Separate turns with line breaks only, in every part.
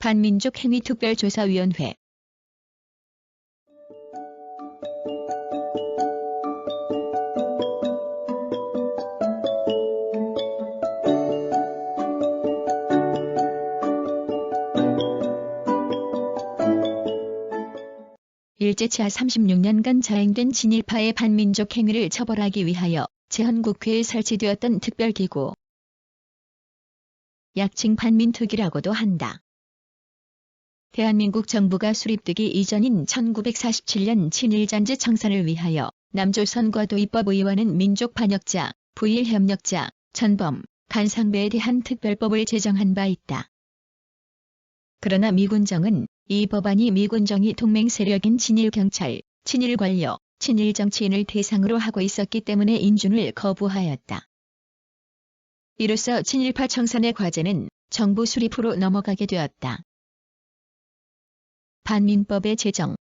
반민족행위특별조사위원회. 일제 치하 36년간 자행된 친일파의 반민족 행위를 처벌하기 위하여 제헌국회에 설치되었던 특별기구. 약칭 반민특위라고도 한다. 대한민국 정부가 수립되기 이전인 1947년 친일잔재 청산을 위하여 남조선과 도입법 의원은 민족반역자, 부일협력자, 전범, 간상배에 대한 특별법을 제정한 바 있다. 그러나 미군정은 이 법안이 미군정이 동맹 세력인 친일경찰, 친일관료, 친일정치인을 대상으로 하고 있었기 때문에 인준을 거부하였다. 이로써 친일파 청산의 과제는 정부 수립으로 넘어가게 되었다. 반민법의 제정.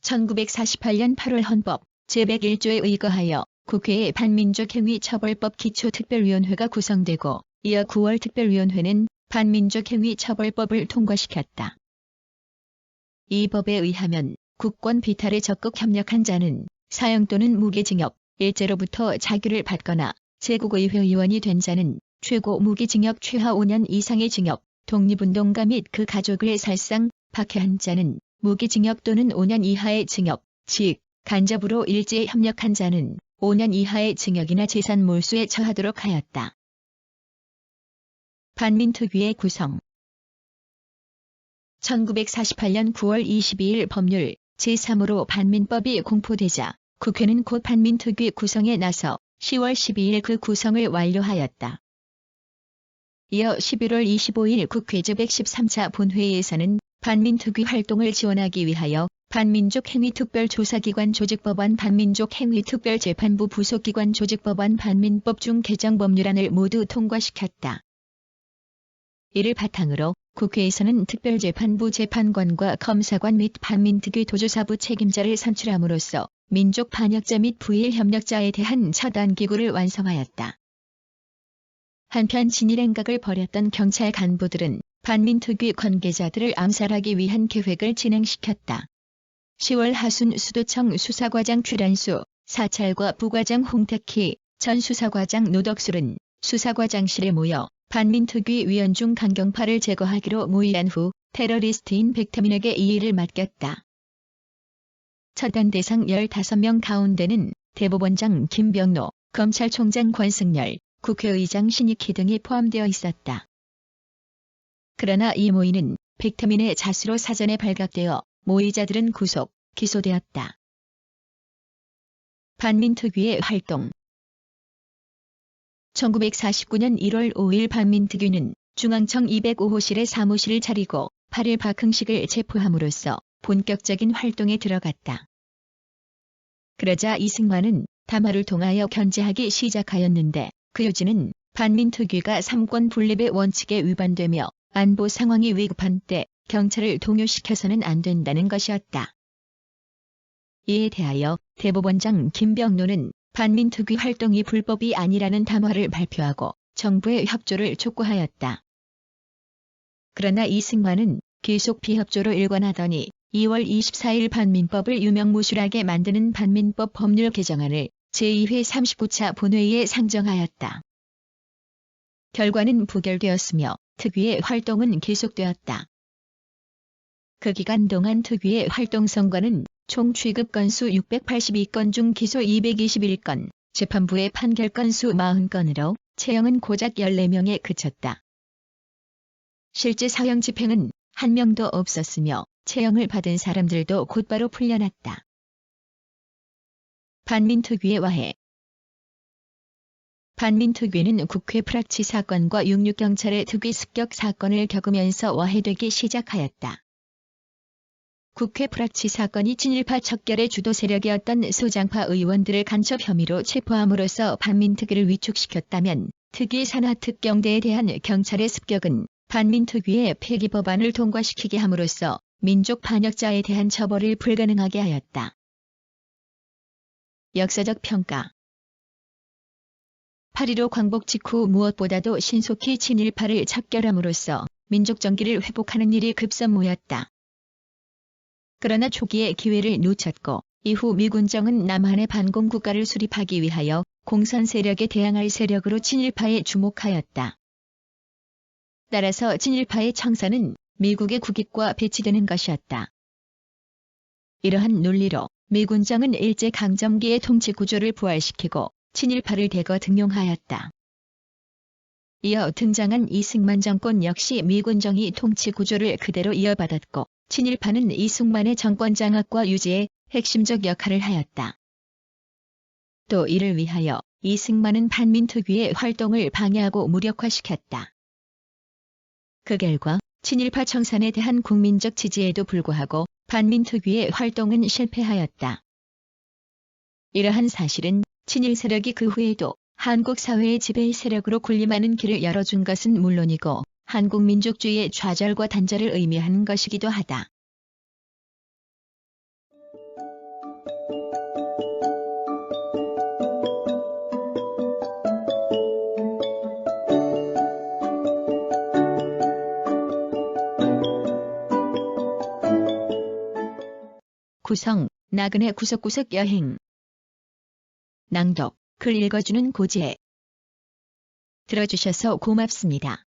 1948년 8월 헌법 제101조에 의거하여 국회의 반민족행위처벌법 기초특별위원회가 구성되고 이어 9월 특별위원회는 반민족행위처벌법을 통과시켰다. 이 법에 의하면 국권 비탈에 적극 협력한 자는 사형 또는 무기징역, 일제로부터 자규를 받거나 제국의회 의원이 된 자는 최고 무기징역 최하 5년 이상의 징역, 독립운동가 및 그 가족을 살상, 박해한 자는 무기징역 또는 5년 이하의 징역, 즉 간접으로 일제에 협력한 자는 5년 이하의 징역이나 재산 몰수에 처하도록 하였다. 반민특위의 구성. 1948년 9월 22일 법률 제3호로 반민법이 공포되자 국회는 곧 반민특위 구성에 나서 10월 12일 그 구성을 완료하였다. 이어 11월 25일 국회 제113차 본회의에서는 반민특위 활동을 지원하기 위하여 반민족행위특별조사기관 조직법안 반민족행위특별재판부 부속기관 조직법안 반민법 중 개정 법률안을 모두 통과시켰다. 이를 바탕으로 국회에서는 특별재판부 재판관과 검사관 및 반민특위 도조사부 책임자를 선출함으로써 민족 반역자 및 부일협력자에 대한 처단기구를 완성하였다. 한편 친일행각을 벌였던 경찰 간부들은 반민특위 관계자들을 암살하기 위한 계획을 진행시켰다. 10월 하순 수도청 수사과장 추란수, 사찰과 부과장 홍택희, 전 수사과장 노덕술은 수사과장실에 모여 반민특위 위원 중 강경파를 제거하기로 모의한 후 테러리스트인 백태민에게 이 일을 맡겼다. 처단 대상 15명 가운데는 대법원장 김병노, 검찰총장 권승열, 국회의장 신익희 등이 포함되어 있었다. 그러나 이 모의는 백태민의 자수로 사전에 발각되어 모의자들은 구속, 기소되었다. 반민특위의 활동. 1949년 1월 5일 반민특위는 중앙청 205호실에 사무실을 차리고 8일 박흥식을 체포함으로써 본격적인 활동에 들어갔다. 그러자 이승만은 담화를 통하여 견제하기 시작하였는데 그 요지는 반민특위가 삼권 분립의 원칙에 위반되며 안보 상황이 위급한 때 경찰을 동요시켜서는 안 된다는 것이었다. 이에 대하여 대법원장 김병노는 반민특위 활동이 불법이 아니라는 담화를 발표하고 정부의 협조를 촉구하였다. 그러나 이승만은 계속 비협조로 일관하더니 2월 24일 반민법을 유명무실하게 만드는 반민법 법률 개정안을 제2회 39차 본회의에 상정하였다. 결과는 부결되었으며 특위의 활동은 계속되었다. 그 기간 동안 특위의 활동 성과는 총 취급 건수 682건 중 기소 221건, 재판부의 판결 건수 40건으로 채형은 고작 14명에 그쳤다. 실제 사형 집행은 한 명도 없었으며 채형을 받은 사람들도 곧바로 풀려났다. 반민특위의 와해. 반민특위는 국회 프락치 사건과 66경찰의 특위 습격 사건을 겪으면서 와해되기 시작하였다. 국회 프락치 사건이 친일파 척결의 주도 세력이었던 소장파 의원들을 간첩 혐의로 체포함으로써 반민특위를 위축시켰다면 특위 산하특경대에 대한 경찰의 습격은 반민특위의 폐기 법안을 통과시키게 함으로써 민족 반역자에 대한 처벌을 불가능하게 하였다. 역사적 평가. 8.15 광복 직후 무엇보다도 신속히 친일파를 척결함으로써 민족 정기를 회복하는 일이 급선무였다. 그러나 초기에 기회를 놓쳤고 이후 미군정은 남한의 반공 국가를 수립하기 위하여 공산 세력에 대항할 세력으로 친일파에 주목하였다. 따라서 친일파의 청사는 미국의 국익과 배치되는 것이었다. 이러한 논리로 미군정은 일제강점기의 통치 구조를 부활시키고 친일파를 대거 등용하였다. 이어 등장한 이승만 정권 역시 미군정이 통치 구조를 그대로 이어받았고 친일파는 이승만의 정권 장악과 유지에 핵심적 역할을 하였다. 또 이를 위하여 이승만은 반민특위의 활동을 방해하고 무력화시켰다. 그 결과 친일파 청산에 대한 국민적 지지에도 불구하고 반민특위의 활동은 실패하였다. 이러한 사실은 친일 세력이 그 후에도 한국 사회의 지배 세력으로 군림하는 길을 열어준 것은 물론이고 한국 민족주의의 좌절과 단절을 의미하는 것이기도 하다. 구성, 나그네 구석구석 여행. 낭독, 글 읽어주는 고지혜. 들어주셔서 고맙습니다.